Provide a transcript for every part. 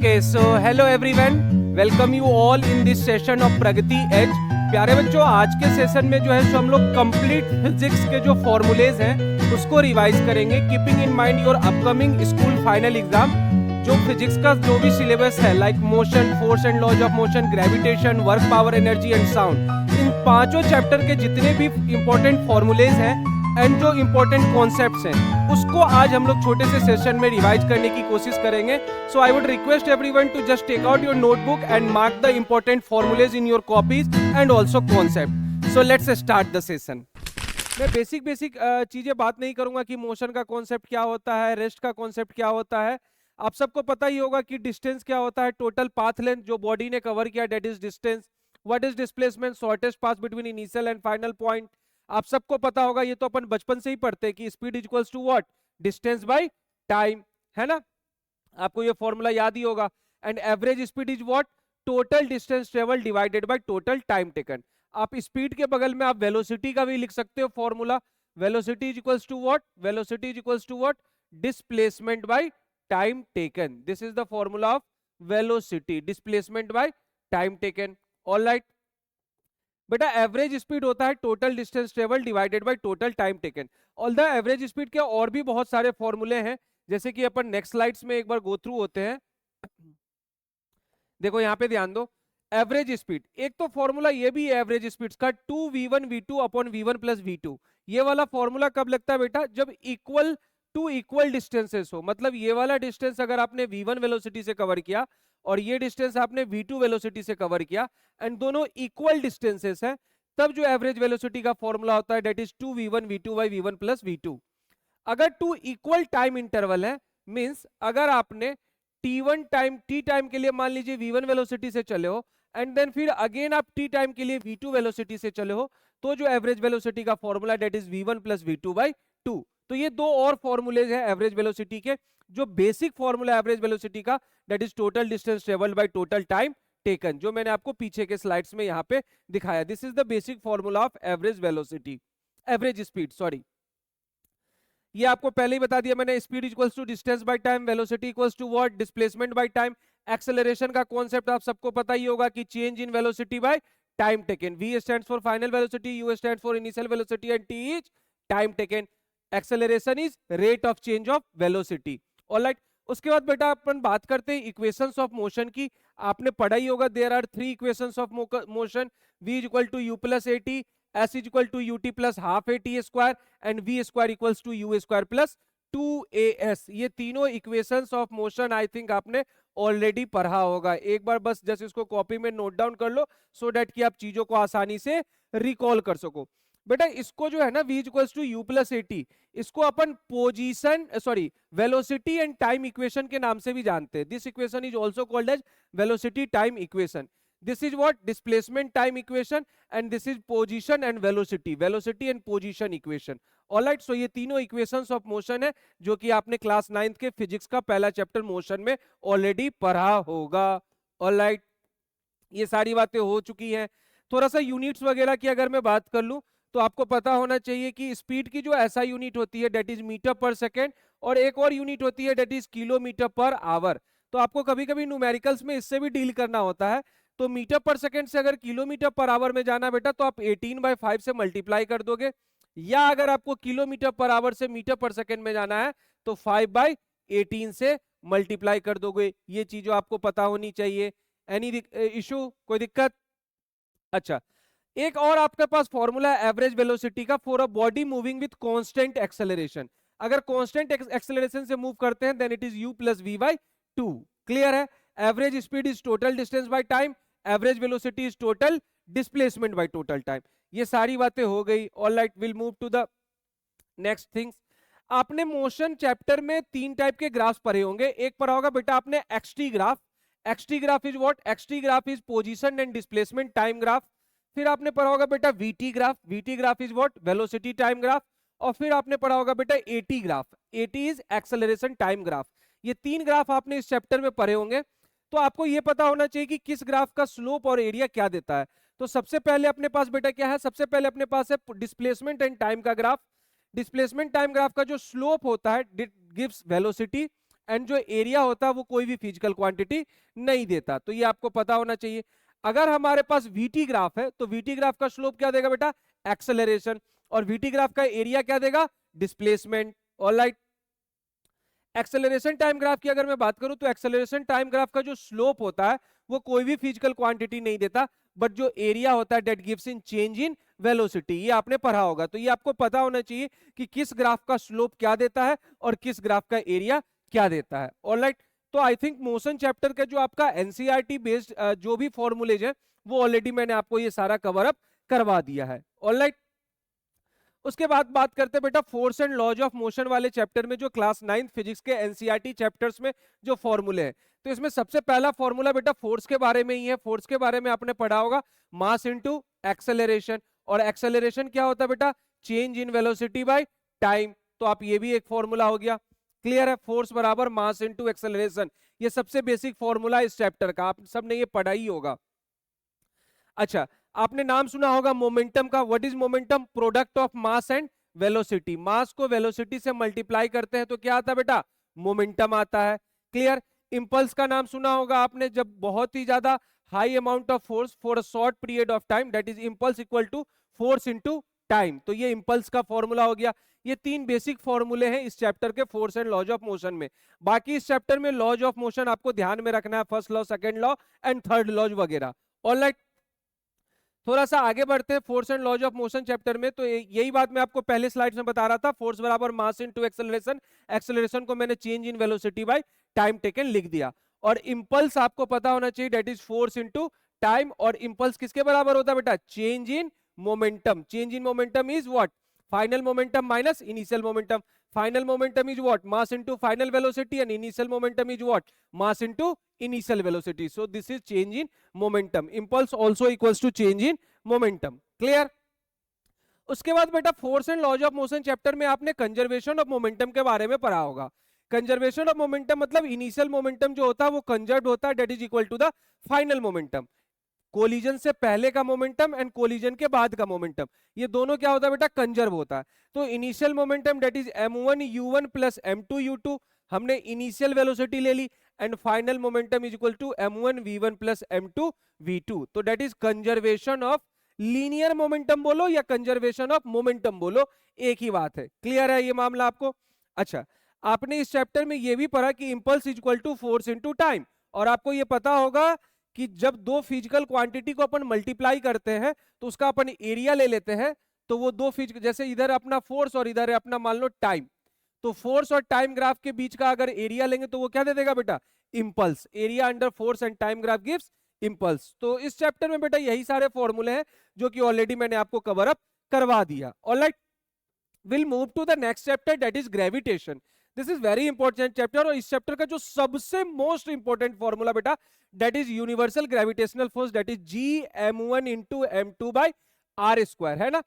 Okay, so hello everyone, welcome you all in this session of Pragati Edge. प्यारे बच्चों, आज के सेशन में जो है सो हम लोग कंप्लीट फिजिक्स के जो फॉर्मूलेज हैं उसको रिवाइज करेंगे, keeping in mind your upcoming school final exam. जो फिजिक्स का जो भी सिलेबस है like motion, force and laws of motion, gravitation, work, power, energy and sound, इन पांचों चैप्टर के जितने भी इंपॉर्टेंट फॉर्मूलेज हैं एंड जो इंपॉर्टेंट कॉन्सेप्ट्स हैं उसको आज हम लोग छोटे से सेशन में रिवाइज करने की कोशिश करेंगे। So I would request everyone to just take out your notebook and mark the important formulae in your copies and also concept. So let's start the session. मैं बेसिक चीजें बात नहीं करूंगा कि मोशन का कॉन्सेप्ट क्या होता है, रेस्ट का कॉन्सेप्ट क्या होता है। आप सबको पता ही होगा कि डिस्टेंस क्या होता है, टोटल पाथ लेंथ जो बॉडी ने कवर किया that is distance. What is displacement, shortest path between initial and final point. आप सबको पता होगा, ये तो अपन बचपन से ही पढ़ते हैं कि speed is equals to what, distance by time, है ना। आपको ये फॉर्मूला याद ही होगा। And average speed is what, total distance travel divided by total time taken. आप स्पीड के बगल में आप वेलोसिटी का भी लिख सकते हो formula. Velocity is equals to what, velocity is equals to what, displacement by time taken. This is the formula of velocity, displacement by time taken. Alright बेटा, एवरेज स्पीड होता है total distance travel divided by total time taken. All the average speed के और भी बहुत सारे फॉर्मूले हैं, जैसे कि अपन नेक्स्ट स्लाइड्स में एक बार गो थ्रू होते हैं। देखो यहाँ पे ध्यान दो, एवरेज स्पीड, एक तो फॉर्मूला ये भी है एवरेज स्पीड का, 2v1 v2 upon v1 plus v2। ये वाला फॉर्मूला कब लगता है बेटा, जब इक्वल टू इक्वल डिस्टेंसेस हो। मतलब ये वाला डिस्टेंस अगर आपने v1 वेलोसिटी से कवर किया और ये डिस्टेंस आपने v2 वेलोसिटी से कवर किया एंड दोनों इक्वल डिस्टेंसेस हैं, तब जो एवरेज वेलोसिटी का फॉर्मूला होता है that is 2v1 v2 bye v1 plus v2। अगर टू इक्वल टाइम इंटरवल है, मींस अगर आपने t1 टाइम t टाइम के लिए मान लीजिए v1 वेलोसिटी से चले हो एंड देन फिर अगेन आप t टाइम के लिए v2 वेलोसिटी से चले हो, तो जो एवरेज वेलोसिटी का formula that is v1 plus v2 by 2। तो ये दो और फॉर्मूलेज है एवरेज वेलोसिटी के। जो बेसिक फॉर्मूला एवरेज वेलोसिटी का that is total distance travelled by total time taken, जो मैंने आपको पीछे के स्लाइड्स में यहाँ पे दिखाया। This is the basic formula of average velocity, average speed sorry. ये आपको पहले ही बता दिया मैंने, speed equals to distance by time, velocity equals to what, displacement by time. Acceleration का कॉन्सेप्ट आप सबको पता ही होगा कि change in velocity by time taken. v stands for final velocity, u stands for initial velocity and t is time taken. Acceleration is rate of change of velocity. Alright, उसके बाद बेटा अपन बात करते हैं इक्वेशंस ऑफ मोशन की। आपने पढ़ा ही होगा, there are 3 equations of motion, v is equal to u plus at, s is equal to ut plus half at square and v square equals to u square plus 2as। ये तीनों equations of motion I think आपने already पढ़ा होगा। एक बार बस just इसको copy में note down कर लो सो दैट कि आप चीजों को आसानी से रिकॉल कर सको। बेटा इसको जो है ना v equals to u plus at, इसको अपन position sorry velocity and time equation के नाम से भी जानते हैं। This equation is also called as velocity time equation. This is what, displacement time equation and this is position and velocity, velocity and position equation. Alright, so ये तीनों equations of motion है जो कि आपने क्लास 9th के physics का पहला chapter motion में ऑलरेडी पढ़ा होगा। ऑलराइट, ये सारी बातें हो चुकी हैं। थोड़ा सा यूनिट्स वगैरह की अगर मैं बात कर लूं तो आपको पता होना चाहिए कि स्पीड की जो ऐसा यूनिट होती है दैट इज मीटर पर सेकेंड, और एक और यूनिट होती है that is kilometre per hour. तो आपको कभी कभी न्यूमेरिकल्स में इससे भी डील करना होता है। तो मीटर पर सेकेंड से अगर किलोमीटर पर आवर में जाना बेटा तो आप 18/5 से मल्टीप्लाई कर दोगे, या अगर आपको किलोमीटर पर आवर से मीटर पर सेकेंड में जाना है तो 5/18 से मल्टीप्लाई कर दोगे। ये चीजों आपको पता होनी चाहिए। एनी इशू, कोई दिक्कत? अच्छा, एक और आपके पास फॉर्मूला है एवरेज वेलोसिटी का for a body moving with constant acceleration. अगर कांस्टेंट एक्सेलरेशन से मूव करते हैं then it is u plus v by 2। Clear है? Average speed is total distance by time, average velocity is total displacement by total time. ये सारी बातें हो गई। Alright, will move to the next things. आपने motion chapter में 3 type के graphs पढ़े होंगे। एक पढ़ा होगा बेटा आपने xt graph. xt graph is what, xt graph is position and displacement time graph. फिर आपने पढ़ा होगा बेटा vt graph, vt graph is what, velocity time graph. और फिर आपने पढ़ा होगा बेटा at graph, at is acceleration time graph. ये 3 ग्राफ आपने इस चैप्टर में पढ़े होंगे। तो आपको ये पता होना चाहिए कि किस ग्राफ का स्लोप और एरिया क्या देता है। तो सबसे पहले अपने पास बेटा क्या है, सबसे पहले अपने पास है डिस्प्लेसमेंट एंड टाइम का ग्राफ। डिस्प्लेसमेंट टाइम ग्राफ का जो स्लोप होता है गिव्स वेलोसिटी एंड जो एरिया होता है वो कोई भी फिजिकल क्वांटिटी नहीं देता। तो ये आपको पता होना चाहिए। अगर हमारे पास वीटी ग्राफ है तो वीटी ग्राफ का स्लोप क्या देगा बेटा, एक्सेलरेशन, और वीटी ग्राफ का एरिया क्या देगा, displacement. Alright, acceleration time graph की अगर मैं बात करूं तो एक्सेलरेशन टाइम ग्राफ का जो स्लोप होता है वो कोई भी फिजिकल क्वांटिटी नहीं देता, बट जो एरिया होता है that gives in change in velocity, ये आपने पढ़ा होगा। तो ये आपको पता होना चाहिए कि किस ग्राफ का स्लोप क्या देता है और किस ग्राफ का एरिया क्या देता है। ऑलराइट, तो आई थिंक मोशन चैप्टर का जो आपका एनसीईआरटी बेस्ड जो भी फॉर्मूलेज है वो ऑलरेडी मैंने आपको ये सारा कवर अप करवा दिया है। ऑलराइट, उसके बाद बात करते हैं बेटा force and laws of motion वाले चैप्टर में, जो क्लास 9 फिजिक्स के एनसीईआरटी चैप्टर्स में जो फॉर्मूले हैं। तो इसमें सबसे पहला फॉर्मूला बेटा फोर्स के बारे में ही है। फोर्स के बारे में आपने पढ़ा होगा, मास इनटू एक्सेलरेशन, और एक्सेलरेशन क्या होता है बेटा, change in velocity by time. तो आप ये भी एक फॉर्मूला हो गया। क्लियर है, फोर्स बराबर मास इनटू एक्सेलरेशन, ये सबसे बेसिक फॉर्मूला इस चैप्टर का, आप सबने ये पढ़ा ही होगा। अच्छा, आपने नाम सुना होगा मोमेंटम का। What is momentum, product of mass and velocity. Mass को वेलोसिटी से मल्टीप्लाई करते हैं तो क्या आता है बेटा, मोमेंटम आता है। क्लियर, इंपल्स का नाम सुना होगा आपने, जब बहुत ही ज्यादा high amount of force for a short period of time, that is impulse equal to force into time. तो ये इंपल्स का फॉर्मूला हो गया। ये तीन बेसिक फॉर्मूले हैं इस चैप्टर के force and laws of motion में। बाकी इस चैप्टर में लॉज ऑफ मोशन आपको ध्यान में रखना है, first law, second law and third laws वगैरह। ऑलराइट, थोड़ा सा आगे बढ़ते हैं force and laws of motion chapter में। तो यही बात मैं आपको पहले स्लाइड में बता रहा था, फोर्स बराबर मास इनटू एक्सेलरेशन, एक्सेलरेशन को मैंने change in velocity by time taken लिख दिया। और इंपल्स आपको पता होना चाहिए, that is force into time. और इंपल्स किसके बराबर होता है बेटा, change in momentum. Change in momentum is what, final momentum minus initial momentum. Final momentum is what, mass into final velocity, and initial momentum is what, mass into initial velocity. So this is change in momentum. Impulse also equals to change in momentum. Clear, उसके बाद बेटा force and laws of motion chapter में आपने conservation of momentum के बारे में पढ़ा होगा। कंजर्वेशन ऑफ मोमेंटम मतलब इनिशियल मोमेंटम जो होता है वो कंजर्व होता है, that is equal to the final momentum. Collision से पहले का मोमेंटम एंड कोलिजन के बाद का मोमेंटम, ये दोनों क्या होता है बेटा, कंजर्व होता है। तो initial momentum that is m1 u1 plus m2 u2, हमने इनिशियल वेलोसिटी ले ली, and final momentum is equal to m1 v1 plus m2 v2। तो that is conservation of linear momentum बोलो या कंजर्वेशन ऑफ मोमेंटम बोलो, एक ही बात है। क्लियर है ये मामला आपको। अच्छा, आपने इस चैप्टर में ये भी पढ़ा कि impulse is equal to force into time, और आपको ये पता होगा कि जब दो फिजिकल क्वांटिटी को अपन मल्टीप्लाई करते हैं तो उसका अपन एरिया ले लेते हैं, तो वो दो फिजिकल, जैसे इधर अपना फोर्स और इधर है अपना मान लो टाइम, तो फोर्स और टाइम ग्राफ के बीच का अगर एरिया लेंगे तो वो क्या दे देगा बेटा, impulse. Area under force and time graph gives impulse. तो इस चैप्टर में बेटा यही सारे फॉर्मूले हैं जो कि ऑलरेडी मैंने आपको कवर अप करवा दिया। Alright, will move to the next chapter that is gravitation. This is very important chapter, और इस चैप्टर का जो सबसे मोस्ट इंपॉर्टेंट फॉर्मूला बेटा that is universal gravitational force, that is Gm1 into m2 by R square, है ना।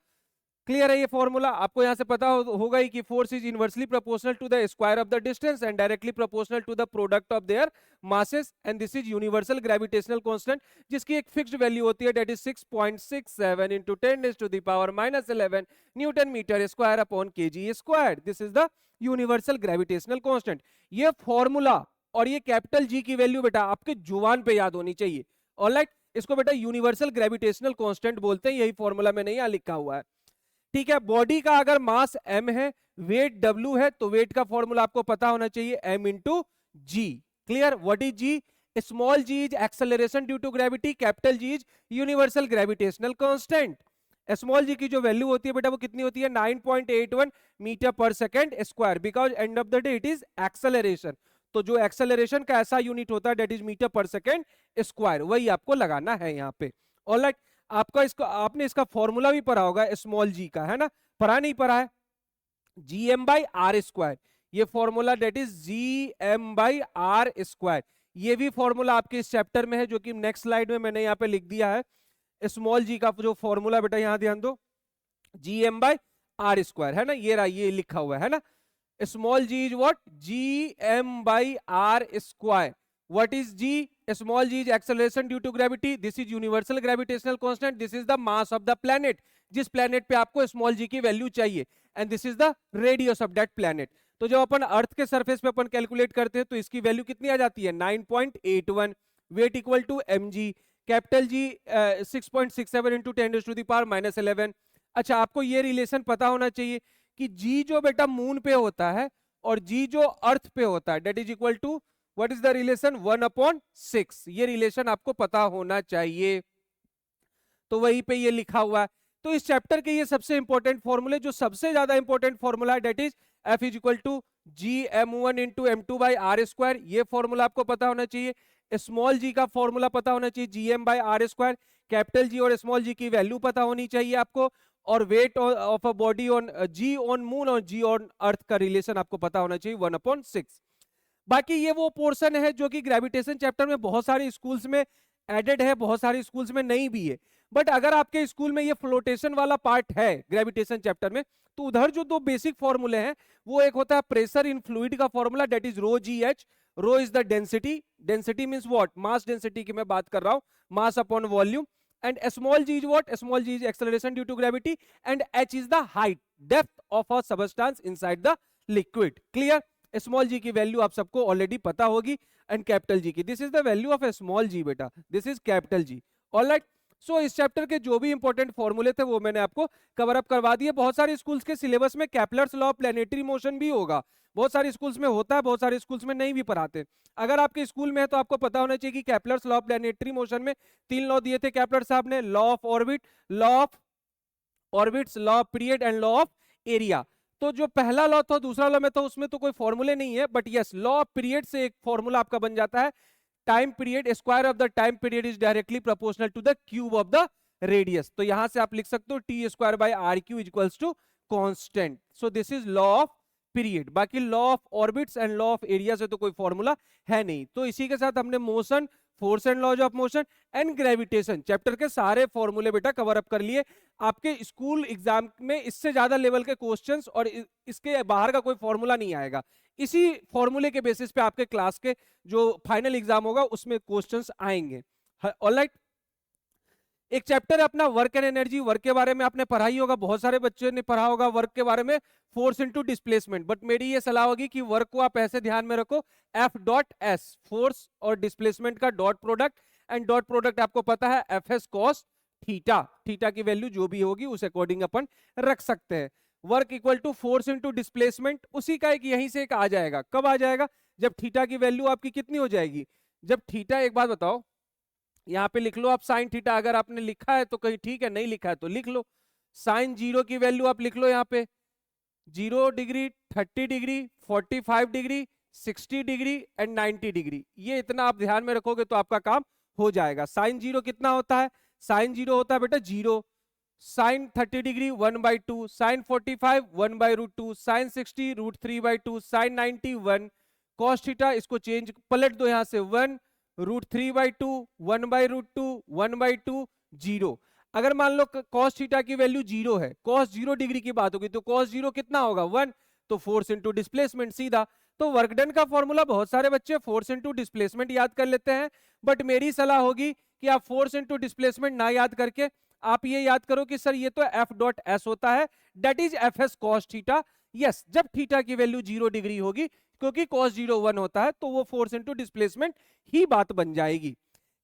Clear है ये फॉर्मूला, आपको यहां से पता होगा ही कि force is inversely proportional to the square of the distance and directly proportional to the product of their masses, and this is universal gravitational constant, जिसकी एक फिक्स्ड वैल्यू होती है, that is 6.67 into 10⁻⁻11 newton metre square upon kg square. This is the universal gravitational constant. ये formula और ये capital G की value बेटा आपके जुबान पे याद होनी चाहिए। ऑलराइट, इसको बेटा यूनिवर्सल ग्रेविटेशनल कांस्टेंट बोलते हैं, यही फॉर्मूला मैंने यहां लिखा हुआ है। ठीक है, बॉडी का अगर मास m है, वेट w है, तो वेट का फॉर्मूला आपको पता होना चाहिए m into G. Clear, what is G, small ji is acceleration due to gravity, capital G is universal gravitational constant. Small G की जो वैल्यू होती है बेटा वो कितनी होती है, 9.81 मीटर पर second square, because end of the day it is acceleration. तो जो एक्सेलरेशन का ऐसा यूनिट होता है दैट इज मीटर पर सेकेंड स्क्वायर, वही आपको लगाना है यहाँ पे। ऑलराइट, आपका इसको आपने इसका फॉर्मूला भी पढ़ा होगा स्मॉल जी का, है ना, पढ़ा नहीं पढ़ा है, Gm/r स्क्वायर, ये formula that is Gm/r square. ये भी फॉर्मूला आपके इस चैप्टर में है, जो कि नेक्स्ट स्लाइड में मैंने यहाँ पे लिख दिया है। स्मॉल जी का जो फॉर्मूला बेटा यहाँ ध्यान दो, Gm/r स्क्वायर, है ना, ये रहा, ये लिखा हुआ है ना। Small ji is what, Gm/r square. What is g? Small g is acceleration due to gravity. This is universal gravitational constant. This is the mass of the planet. जिस प्लेनेट पे आपको स्मॉल जी की value चाहिए, and this is the radius of that planet. तो जब अपन अर्थ के surface पे अपन calculate करते हैं तो इसकी वैल्यू कितनी आ जाती है 9.81, weight equal to mg, capital G 6.67 into 10⁻⁻11। अच्छा, आपको ये रिलेशन पता होना चाहिए कि g जो बेटा मून पे होता है और g जो अर्थ पे होता है, that is equal to what is the relation 1/6। ये रिलेशन आपको पता होना चाहिए, तो वहीं पे ये लिखा हुआ है। तो इस चैप्टर के ये सबसे इंपॉर्टेंट फॉर्मूले, जो सबसे ज्यादा इंपॉर्टेंट फॉर्मूला है, that is F is equal to G m1 into m2 by R square. ये फॉर्मूला आपको पता होना चाहिए। स्मॉल जी का फॉर्मूला पता होना चाहिए, G M by R square. Capital G और स्मॉल जी की वैल्यू पता होनी चाहिए आपको, और weight of a body on g on moon और जी ऑन अर्थ का रिलेशन आपको पता होना चाहिए 1/6। बाकी ये वो पोर्शन है जो कि ग्रेविटेशन चैप्टर में बहुत सारे स्कूल्स में एडेड है, बहुत सारे स्कूल्स में नहीं भी है। बट अगर आपके स्कूल में ये फ्लोटेशन वाला पार्ट है ग्रेविटेशन चैप्टर में, तो उधर जो दो बेसिक फॉर्मूले हैं, वो एक होता है प्रेशर इन फ्लूइड का formula, that is rho G H. Rho is the density, density means what, mass density की मैं बात कर रहा हूं, mass upon volume. And small ji is what, small ji is acceleration due to gravity, and H is the height, depth of a substance inside the liquid. Clear? Small G की value आप सबको already पता होगी, and capital G की, this is the value of a small G बेटा, this is capital G. Alright, so इस chapter के जो भी इंपॉर्टेंट फॉर्मूले थे वो मैंने आपको कवर अप करवा दिए। बहुत सारे स्कूल्स के सिलेबस में Kepler's law of planetary motion भी होगा, बहुत सारे स्कूल्स में होता है, बहुत सारे स्कूल्स में नहीं भी पढ़ाते। अगर आपके स्कूल में है तो आपको पता होना चाहिए कि Kepler's law of planetary motion में 3 लॉ दिए थे केपलर साहब ने, law of orbit, law of orbits, law of period and law of area. तो जो पहला लॉ था, दूसरा लॉ में तो उसमें तो कोई फॉर्मूले नहीं है, but yes law of period से एक फॉर्मूला आपका बन जाता है, time period, square of the time period is directly proportional to the cube of the radius. तो यहां से आप लिख सकते हो T square by R cube equals to constant. So this is law of period. बाकी law of orbits and law of area से तो कोई फॉर्मूला है नहीं। तो इसी के साथ हमने motion, force and laws of motion and gravitation chapter के सारे फॉर्मूले बेटा कवर अप कर लिए। आपके स्कूल एग्जाम में इससे ज्यादा लेवल के क्वेश्चंस और इसके बाहर का कोई फॉर्मूला नहीं आएगा। इसी फॉर्मूले के बेसिस पे आपके क्लास के जो फाइनल एग्जाम होगा उसमें क्वेश्चंस आएंगे। ऑलराइट, एक चैप्टर है अपना वर्क एंड एनर्जी। वर्क के बारे में आपने पढ़ा ही होगा, बहुत सारे बच्चों ने पढ़ा होगा वर्क के बारे में, फोर्स इनटू डिस्प्लेसमेंट। बट मेरी ये सलाह होगी कि वर्क को आप ऐसे ध्यान में रखो, एफ डॉट एस, फोर्स और डिस्प्लेसमेंट का dot product, and dot product आपको पता है F S cos theta. Theta की वैल्यू जो भी होगी उस अकॉर्डिंग अपन रख सकते हैं। Work equal to force into displacement, उसी का एक यहीं से एक आ जाएगा। कब आ जाएगा? जब थीटा की वैल्यू आपकी कितनी हो जाएगी, जब थीटा, एक बात बताओ, यहाँ पे लिख लो आप साइन थीटा, अगर आपने लिखा है तो कहीं ठीक है, नहीं लिखा है तो लिख लो। साइन 0 की वैल्यू आप लिख लो यहाँ पे, 0 degree, 30 degree, 45 degree, 60 degree and 90 degree. ये इतना आप ध्यान में रखोगे तो आपका काम हो जाएगा। साइन 0 कितना होता है? साइन 0 होता है बेटा 0। Sine 30 degree 1/2, sine 45 1/√2, sine 60 √3/2, sine 90 1, cos theta, इसको चेंज पलट दो यहाँ से, 1 √3/2, 1/√2, 1/2, 0। अगर मान लो cos थीटा की वैल्यू 0 है, cos 0 डिग्री की बात होगी तो cos 0 कितना होगा 1, तो फोर्स इनटू डिस्प्लेसमेंट सीधा। तो वर्क डन का फॉर्मूला बहुत सारे बच्चे फोर्स इनटू डिस्प्लेसमेंट याद कर लेते हैं, बट मेरी सलाह होगी कि आप फोर्स इनटू डिस्प्लेसमेंट ना याद करके आप ये याद करो कि सर ये तो एफ डॉट एस होता है, that is F S cos theta. Yes, जब थीटा की वैल्यू 0 डिग्री होगी, क्योंकि cos 0 1 होता है, तो वो फोर्स इनटू डिस्प्लेसमेंट ही बात बन जाएगी।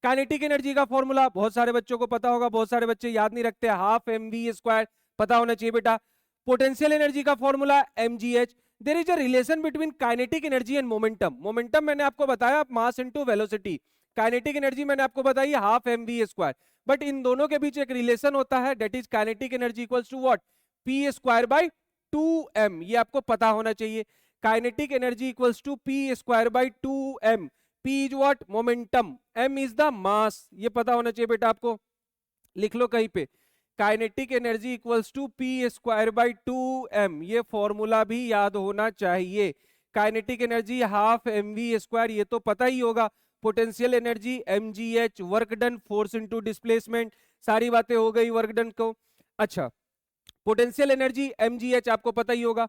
काइनेटिक एनर्जी का फॉर्मूला बहुत सारे बच्चों को पता होगा, बहुत सारे बच्चे याद नहीं रखते, हाफ mv² पता होना चाहिए बेटा। पोटेंशियल एनर्जी का formula mgh। There is a relation between kinetic energy and momentum. Momentum मैंने आपको बताया mass into velocity, kinetic energy मैंने आपको बताई हाफ mv², बट इन दोनों के बीच एक रिलेशन होता है, that is kinetic energy equals to what, p²/2m। ये आपको पता होना चाहिए। Kinetic energy equals to p²/2m। p is what, momentum, m is the mass, ये पता होना चाहिए बेटा आपको, लिख लो कहीं पे। Kinetic energy equals to p²/2m, ये फॉर्मूला भी याद होना चाहिए। काइनेटिक एनर्जी हाफ mv², ये तो पता ही होगा। Potential energy mgh, work done force into displacement, सारी बातें हो गई वर्क डन को। अच्छा, पोटेंशियल एनर्जी mgh आपको पता ही होगा।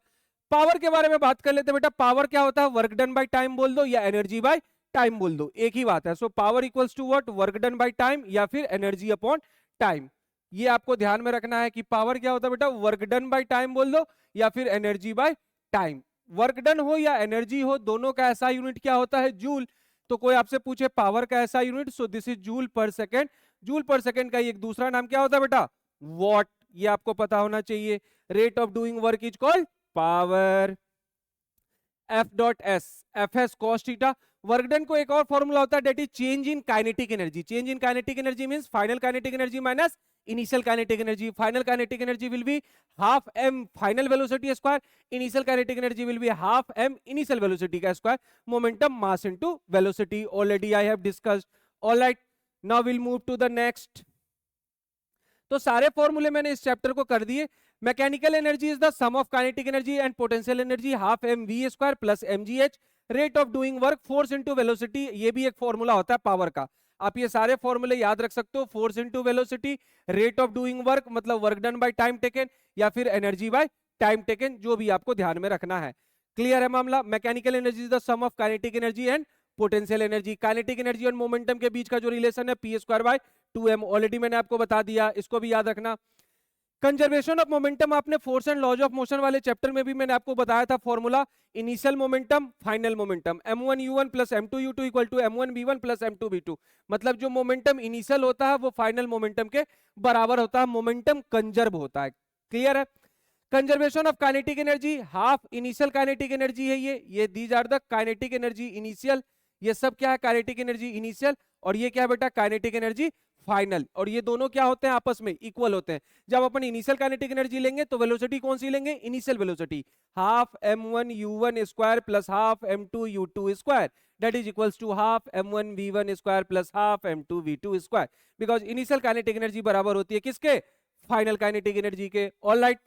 पावर के बारे में बात कर लेते बेटा। पावर क्या होता है? वर्क डन बाय टाइम बोल दो या एनर्जी बाय टाइम बोल दो, एक ही बात है। So power equals to what, work done by time या फिर एनर्जी अपॉन टाइम। ये आपको ध्यान में रखना है कि पावर क्या होता है बेटा, वर्क डन बाय टाइम बोल दो या फिर energy by time. Work done हो या एनर्जी हो, दोनों का ऐसा यूनिट क्या होता है, जूल। तो कोई आपसे पूछे पावर का ऐसा unit, so this is joule पर सेकेंड। जूल पर सेकेंड का एक दूसरा नाम क्या होता है बेटा, वॉट। ये आपको पता होना चाहिए। Rate of doing work is called power. F dot S, F S cos theta. Work done को एक और फॉर्मूला होता है, that is change in kinetic energy. Change in kinetic energy means final kinetic energy minus initial kinetic energy. Final kinetic energy will be half m final velocity square, initial kinetic energy will be half m initial velocity का square, momentum mass into velocity. Already I have discussed. Alright, now will move to the next. तो सारे फॉर्मूले मैंने इस chapter को कर दिए। Mechanical energy is the sum of kinetic energy and potential energy, half M V square plus M G H. Rate of doing work, force into velocity, ये भी एक फॉर्मूला होता है पावर का। आप ये सारे फॉर्मूले याद रख सकते हो। Force into velocity, rate of doing work मतलब work done by time taken, या फिर एनर्जी बाय टाइम टेकन, जो भी आपको ध्यान में रखना है। क्लियर है मामला। Mechanical energy is the sum of kinetic energy and potential energy. Kinetic energy और मोमेंटम के बीच का जो रिलेशन है P square by 2m, already मैंने आपको बता दिया, इसको भी याद रखना। कंजर्वेशन ऑफ मोमेंटम आपने force and laws of motion वाले चैप्टर में भी मैंने आपको बताया था formula, initial momentum final momentum, m1u1 plus m2u2 equal to m1v1 plus m2v2। मतलब जो मोमेंटम इनिशियल होता है वो फाइनल मोमेंटम के बराबर होता है, मोमेंटम कंजर्व होता है। क्लियर है। Conservation of kinetic energy, half initial kinetic energy है ये these are the kinetic energy initial. ये सब क्या है, काइनेटिक एनर्जी इनिशियल, और ये क्या बेटा, काइनेटिक एनर्जी फाइनल। और ये दोनों क्या होते हैं, आपस में इक्वल होते हैं। जब अपन इनिशियल काइनेटिक एनर्जी लेंगे तो वेलोसिटी कौन सी लेंगे, initial velocity, half m1u1 square plus half m2u2 square, that is equals to half m1v1 square plus half m2v2 square, because initial kinetic energy बराबर होती है किसके, फाइनल काइनेटिक एनर्जी के। ऑलराइट,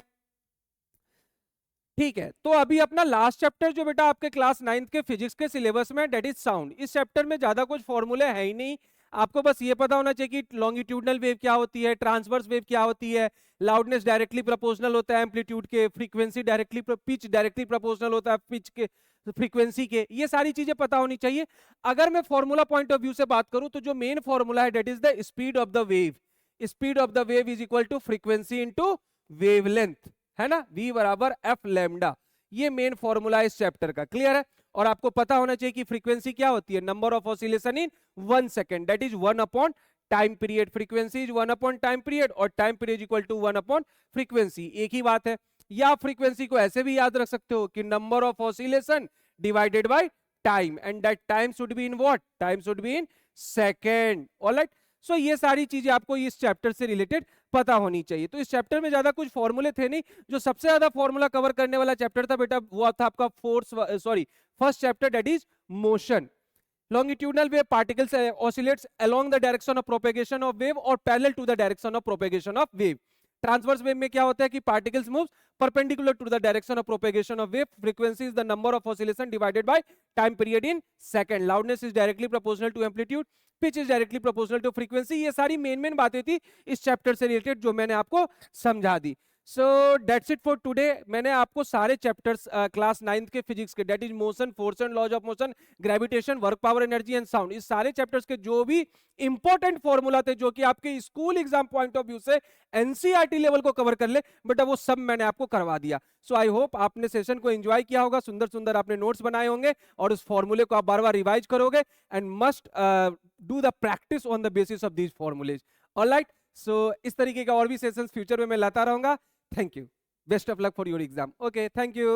ठीक है। तो अभी अपना लास्ट चैप्टर जो बेटा आपके क्लास 9th के फिजिक्स के सिलेबस में, डेट इज साउंड। इस चैप्टर में ज्यादा कुछ फॉर्मूले है ही नहीं, आपको बस ये पता होना चाहिए कि लॉन्गिट्यूडनल वेव क्या होती है, ट्रांसवर्स वेव क्या होती है, लाउडनेस डायरेक्टली प्रोपोर्शनल होता है एम्पलीट्यूड के, frequency directly, pitch directly proportional होता है पिच के, फ्रीक्वेंसी के, ये सारी चीजें पता होनी चाहिए। अगर मैं फॉर्मूला पॉइंट ऑफ व्यू से बात करूं तो जो मेन फॉर्मूला है that is the speed of the wave. Speed of the wave is equal to frequency into wavelength, है ना, v बराबर एफ लैम्डा। ये मेन फॉर्मूला है इस चैप्टर का। क्लियर है। और आपको पता होना चाहिए कि फ्रीक्वेंसी क्या होती है, number of oscillation in 1 second, that is 1 upon time period. Frequency is 1 upon time period और time period equal to 1 upon frequency, एक ही बात है। या फ्रीक्वेंसी को ऐसे भी याद रख सकते हो कि number of oscillation divided by time, and that time should be in what, time should be in second. Alright, so ये सारी चीजें आपको इस चैप्टर से रिलेटेड पता होनी चाहिए। तो इस चैप्टर में ज्यादा कुछ फॉर्मूले थे नहीं। जो सबसे ज्यादा फॉर्मूला कवर करने वाला चैप्टर था बेटा वो था आपका first chapter, that is motion. longitudinal wave particles oscillates along the direction of propagation of wave or parallel to the direction of propagation of wave। Transverse wave में क्या होता है कि particles moves perpendicular to the direction of propagation of wave. Frequency is the number of oscillation divided by time period in second. Loudness is directly proportional to amplitude, pitch is directly proportional to frequency. ये सारी main बातें थी इस chapter से related जो मैंने आपको समझा दी। So that's it for today. मैंने आपको सारे चैप्टर्स क्लास 9th के फिजिक्स के, that is motion, force and laws of motion, gravitation, work, power, energy and sound, इस सारे चैप्टर्स के जो भी इंपॉर्टेंट फॉर्मूला थे जो कि आपके school exam point of view से एनसीईआरटी लेवल को कवर कर ले, बट वो सब मैंने आपको करवा दिया। सो आई होप आपने सेशन को एंजॉय किया होगा, सुंदर सुंदर आपने नोट्स बनाए होंगे और उस फॉर्मूले को आप बार बार रिवाइज करोगे and must do the practice on the basis of these formulae. Alright, so इस तरीके का और भी सेशंस फ्यूचर में मैं लाता रहूंगा। Thank you. Best of luck for your exam. Okay, thank you.